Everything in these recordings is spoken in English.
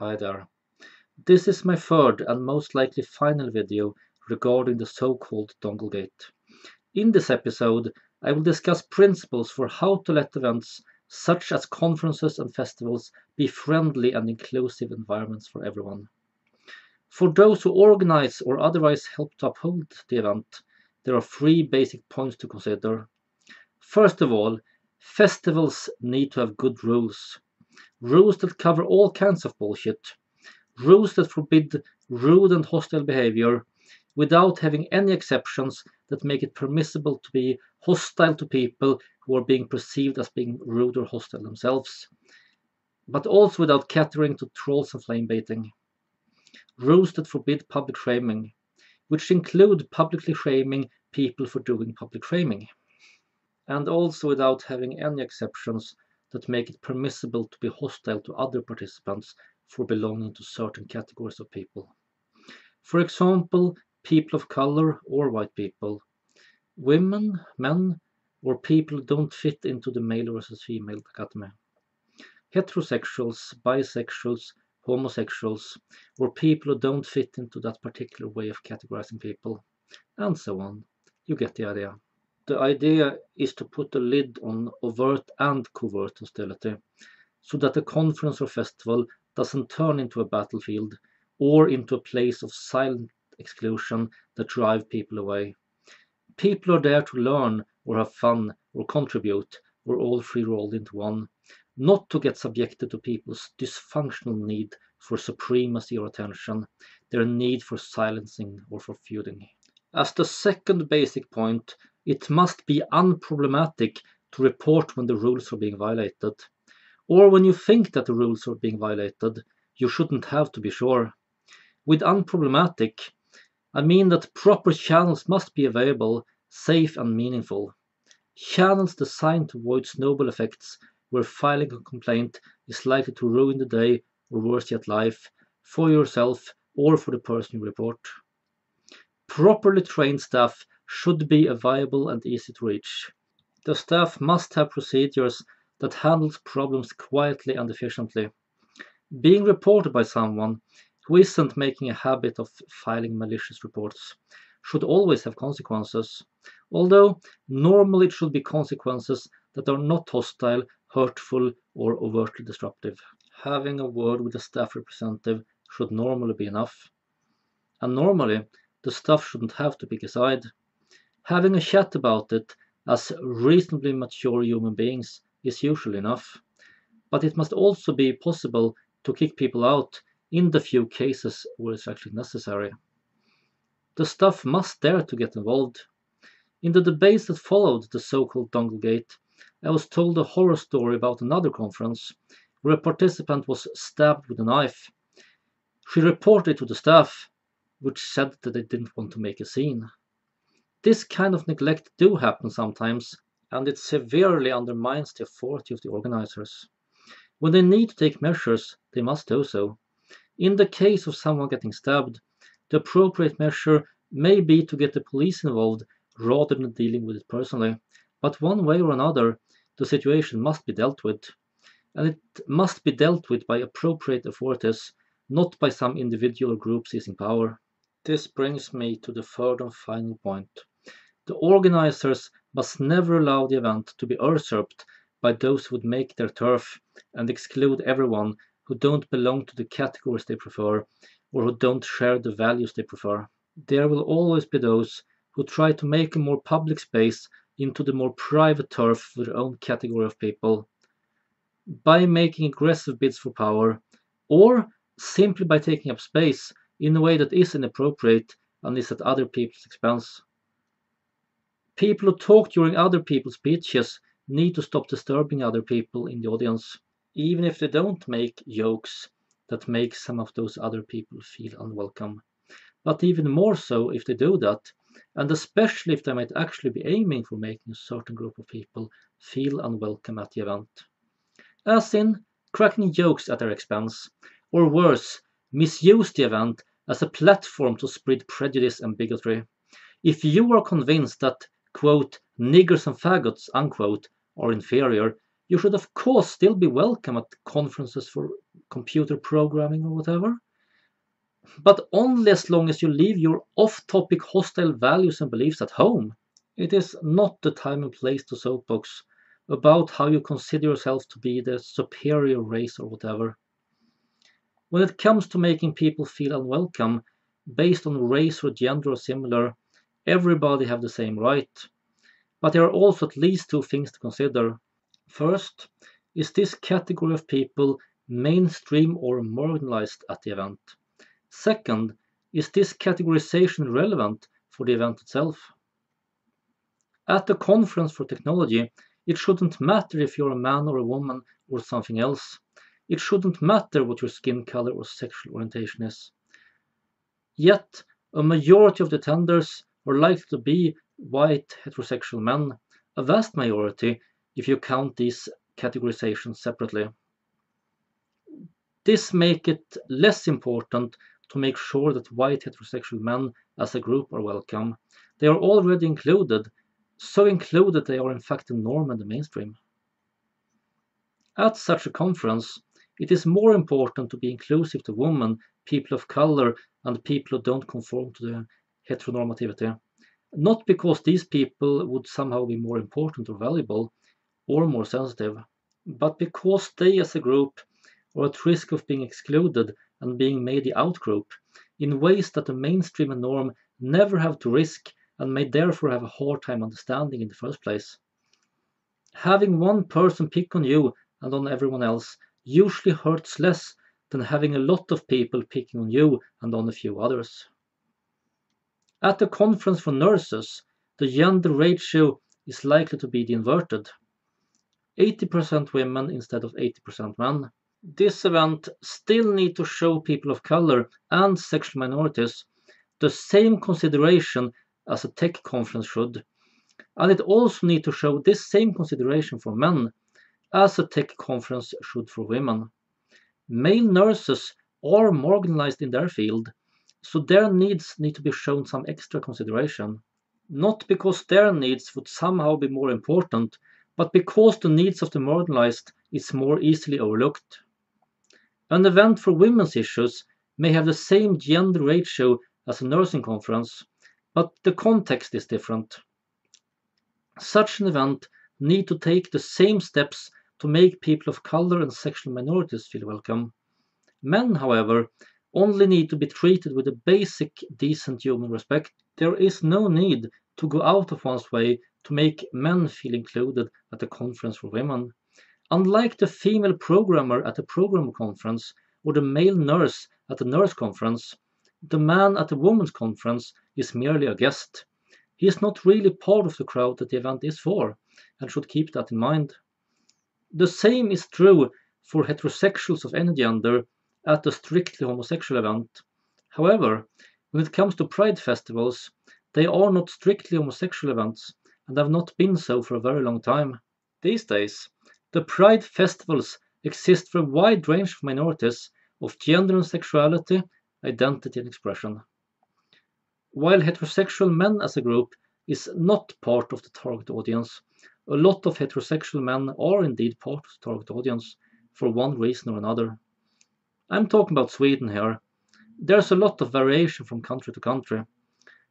Hi there. This is my third and most likely final video regarding the so-called Donglegate. In this episode, I will discuss principles for how to let events such as conferences and festivals be friendly and inclusive environments for everyone. For those who organize or otherwise help to uphold the event, there are three basic points to consider. First of all, festivals need to have good rules. Rules that cover all kinds of bullshit. Rules that forbid rude and hostile behavior without having any exceptions that make it permissible to be hostile to people who are being perceived as being rude or hostile themselves, but also without catering to trolls and flame baiting. Rules that forbid public shaming, which include publicly shaming people for doing public shaming, and also without having any exceptions that make it permissible to be hostile to other participants for belonging to certain categories of people. For example, people of color or white people, women, men, or people who don't fit into the male versus female dichotomy, heterosexuals, bisexuals, homosexuals, or people who don't fit into that particular way of categorizing people, and so on. You get the idea. The idea is to put a lid on overt and covert hostility, so that a conference or festival doesn't turn into a battlefield or into a place of silent exclusion that drive people away. People are there to learn or have fun or contribute, or all three rolled into one, not to get subjected to people's dysfunctional need for supremacy or attention, their need for silencing or for feuding. As the second basic point, it must be unproblematic to report when the rules are being violated. Or when you think that the rules are being violated, you shouldn't have to be sure. With unproblematic, I mean that proper channels must be available, safe and meaningful. Channels designed to avoid snowball effects where filing a complaint is likely to ruin the day, or worse yet life, for yourself or for the person you report. Properly trained staff should be viable and easy to reach. The staff must have procedures that handles problems quietly and efficiently. Being reported by someone who isn't making a habit of filing malicious reports should always have consequences, although normally it should be consequences that are not hostile, hurtful, or overtly disruptive. Having a word with a staff representative should normally be enough. And normally, the staff shouldn't have to pick a side. Having a chat about it as reasonably mature human beings is usually enough, but it must also be possible to kick people out in the few cases where it's actually necessary. The staff must dare to get involved. In the debates that followed the so-called Donglegate, I was told a horror story about another conference where a participant was stabbed with a knife. She reported to the staff, which said that they didn't want to make a scene. This kind of neglect do happen sometimes, and it severely undermines the authority of the organizers. When they need to take measures, they must do so. In the case of someone getting stabbed, the appropriate measure may be to get the police involved rather than dealing with it personally. But one way or another, the situation must be dealt with. And it must be dealt with by appropriate authorities, not by some individual or group seizing power. This brings me to the third and final point. The organizers must never allow the event to be usurped by those who would make their turf and exclude everyone who don't belong to the categories they prefer or who don't share the values they prefer. There will always be those who try to make a more public space into the more private turf for their own category of people, by making aggressive bids for power, or simply by taking up space in a way that is inappropriate and is at other people's expense. People who talk during other people's speeches need to stop disturbing other people in the audience, even if they don't make jokes that make some of those other people feel unwelcome. But even more so if they do that, and especially if they might actually be aiming for making a certain group of people feel unwelcome at the event. As in, cracking jokes at their expense, or worse, misuse the event as a platform to spread prejudice and bigotry. If you are convinced that, quote, niggers and faggots, unquote, are inferior, You should of course still be welcome at conferences for computer programming or whatever, but only as long as you leave your off-topic hostile values and beliefs at home. It is not the time and place to soapbox about how you consider yourself to be the superior race or whatever. When it comes to making people feel unwelcome based on race or gender or similar, everybody have the same right. But there are also at least two things to consider. First, is this category of people mainstream or marginalized at the event? Second, is this categorization relevant for the event itself? At a conference for technology, it shouldn't matter if you're a man or a woman or something else. It shouldn't matter what your skin color or sexual orientation is. Yet, a majority of the attenders are likely to be white heterosexual men, a vast majority if you count these categorizations separately. This makes it less important to make sure that white heterosexual men as a group are welcome. They are already included, so included they are in fact the norm and the mainstream. At such a conference, it is more important to be inclusive to women, people of color, and people who don't conform to the heteronormativity. Not because these people would somehow be more important or valuable or more sensitive, but because they as a group are at risk of being excluded and being made the outgroup in ways that the mainstream and norm never have to risk and may therefore have a hard time understanding in the first place. Having one person pick on you and on everyone else usually hurts less than having a lot of people picking on you and on a few others. At a conference for nurses, the gender ratio is likely to be the inverted. 80% women instead of 80% men. This event still needs to show people of color and sexual minorities the same consideration as a tech conference should, and it also needs to show this same consideration for men as a tech conference should for women. Male nurses are marginalized in their field, so their needs need to be shown some extra consideration. Not because their needs would somehow be more important, but because the needs of the marginalized is more easily overlooked. An event for women's issues may have the same gender ratio as a nursing conference, but the context is different. Such an event needs to take the same steps to make people of color and sexual minorities feel welcome. Men, however, only need to be treated with a basic decent human respect. There is no need to go out of one's way to make men feel included at a conference for women. Unlike the female programmer at a programmer conference or the male nurse at a nurse conference, the man at a woman's conference is merely a guest. He is not really part of the crowd that the event is for, and should keep that in mind. The same is true for heterosexuals of any gender at a strictly homosexual event. However, when it comes to pride festivals, they are not strictly homosexual events, and have not been so for a very long time. These days, the pride festivals exist for a wide range of minorities of gender and sexuality, identity and expression. While heterosexual men as a group is not part of the target audience, a lot of heterosexual men are indeed part of the target audience for one reason or another. I'm talking about Sweden here. There's a lot of variation from country to country.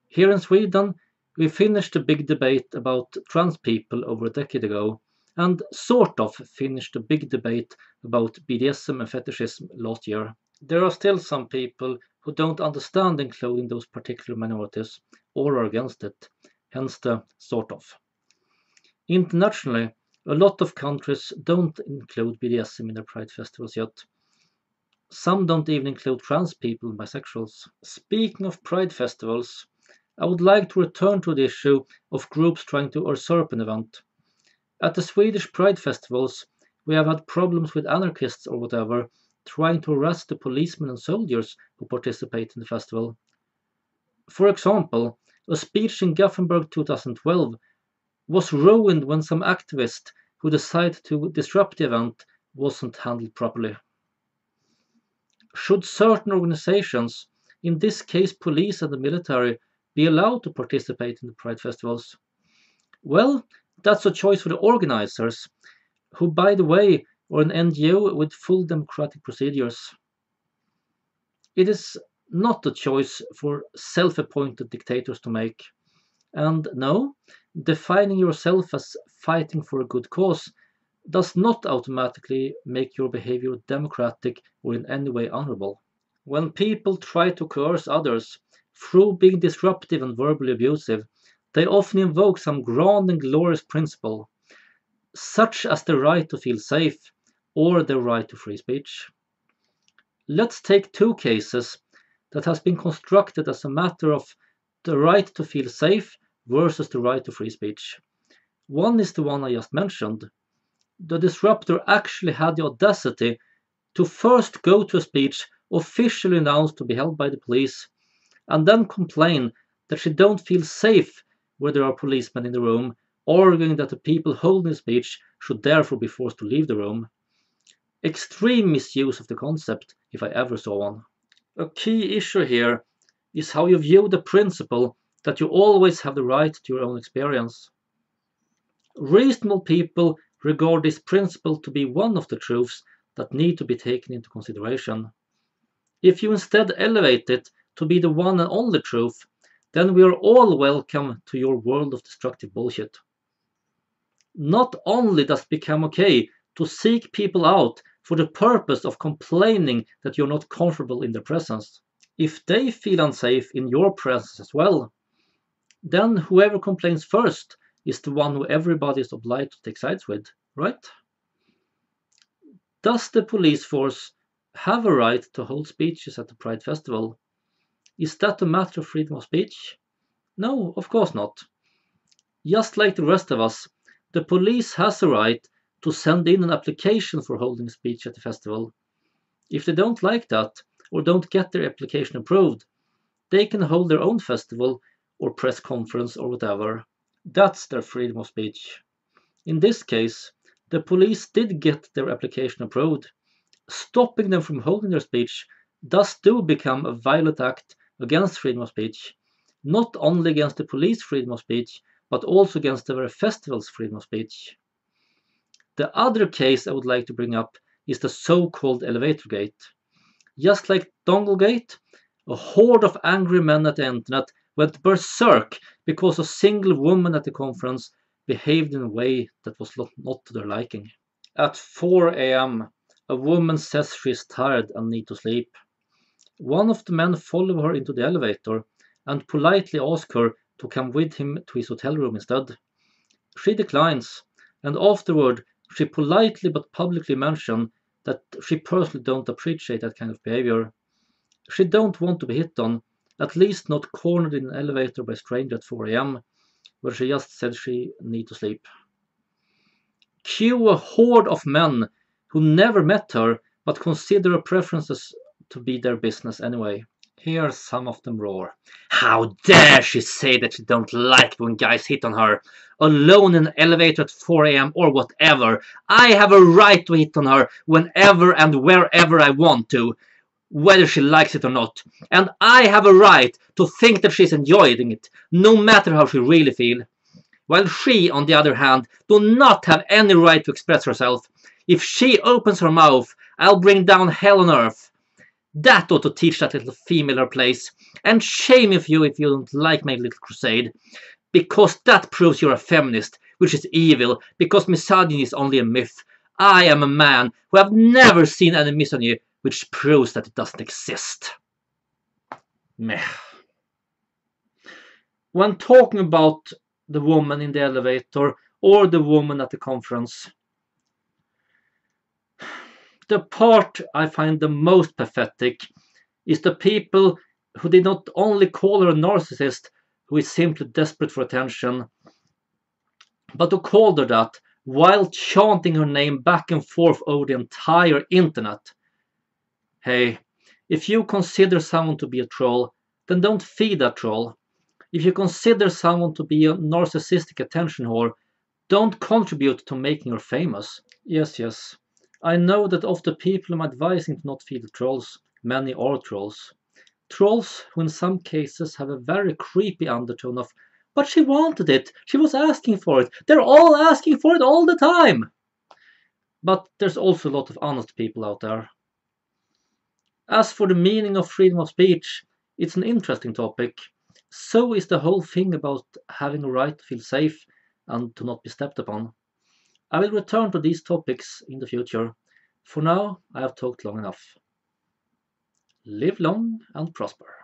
Here in Sweden, we finished the big debate about trans people over a decade ago, and sort of finished the big debate about BDSM and fetishism last year. There are still some people who don't understand including those particular minorities or are against it, hence the sort of. Internationally, a lot of countries don't include BDSM in their pride festivals yet. Some don't even include trans people and bisexuals. Speaking of pride festivals, I would like to return to the issue of groups trying to usurp an event. At the Swedish pride festivals, we have had problems with anarchists or whatever trying to arrest the policemen and soldiers who participate in the festival. For example, a speech in Gothenburg 2012 was ruined when some activist who decided to disrupt the event wasn't handled properly. Should certain organizations, in this case police and the military, be allowed to participate in the pride festivals? Well, that's a choice for the organizers. who, by the way, are an NGO with full democratic procedures. It is not a choice for self-appointed dictators to make. And no, defining yourself as fighting for a good cause does not automatically make your behavior democratic or in any way honorable. When people try to coerce others through being disruptive and verbally abusive, they often invoke some grand and glorious principle, such as the right to feel safe or the right to free speech. Let's take two cases that has been constructed as a matter of the right to feel safe versus the right to free speech. One is the one I just mentioned. The disruptor actually had the audacity to first go to a speech officially announced to be held by the police, and then complain that she don't feel safe where there are policemen in the room, arguing that the people holding the speech should therefore be forced to leave the room. Extreme misuse of the concept, if I ever saw one. A key issue here is how you view the principle that you always have the right to your own experience. Reasonable people regard this principle to be one of the truths that need to be taken into consideration. If you instead elevate it to be the one and only truth, then we are all welcome to your world of destructive bullshit. Not only does it become okay to seek people out for the purpose of complaining that you're not comfortable in their presence, if they feel unsafe in your presence as well, then whoever complains first is the one who everybody is obliged to take sides with, right? Does the police force have a right to hold speeches at the Pride Festival? Is that a matter of freedom of speech? No, of course not. Just like the rest of us, the police has a right to send in an application for holding a speech at the festival. If they don't like that, or don't get their application approved, they can hold their own festival or press conference or whatever. That's their freedom of speech. In this case, the police did get their application approved. Stopping them from holding their speech thus do become a violent act against freedom of speech, not only against the police freedom of speech, but also against the very festival's freedom of speech. The other case I would like to bring up is the so-called elevator gate. Just like Donglegate, a horde of angry men at the internet went berserk because a single woman at the conference behaved in a way that was not to their liking. At 4 a.m., a woman says she is tired and needs to sleep. One of the men follows her into the elevator and politely asks her to come with him to his hotel room instead. She declines, and afterward she politely but publicly mentions that she personally don't appreciate that kind of behavior. She don't want to be hit on, at least not cornered in an elevator by a stranger at 4 a.m., where she just said she needs to sleep. Cue a horde of men who never met her but consider her preferences to be their business anyway. Here some of them roar. How dare she say that she don't like when guys hit on her? Alone in an elevator at 4 a.m. or whatever. I have a right to hit on her whenever and wherever I want to, whether she likes it or not. And I have a right to think that she's enjoying it, no matter how she really feels. While she, on the other hand, do not have any right to express herself. If she opens her mouth, I'll bring down hell on earth. That ought to teach that little female her place. And shame if you don't like my little crusade. Because that proves you're a feminist, which is evil, because misogyny is only a myth. I am a man who have never seen any misogyny, which proves that it doesn't exist. Meh. When talking about the woman in the elevator or the woman at the conference, the part I find the most pathetic is the people who did not only call her a narcissist who is simply desperate for attention, but who called her that while chanting her name back and forth over the entire internet. Hey, if you consider someone to be a troll, then don't feed that troll. If you consider someone to be a narcissistic attention whore, don't contribute to making her famous. Yes. I know that of the people I'm advising to not feed the trolls, many are trolls. Trolls who in some cases have a very creepy undertone of, but she wanted it, she was asking for it, they're all asking for it all the time. But there's also a lot of honest people out there. As for the meaning of freedom of speech, it's an interesting topic. So is the whole thing about having a right to feel safe and to not be stepped upon. I will return to these topics in the future. For now, I have talked long enough. Live long and prosper.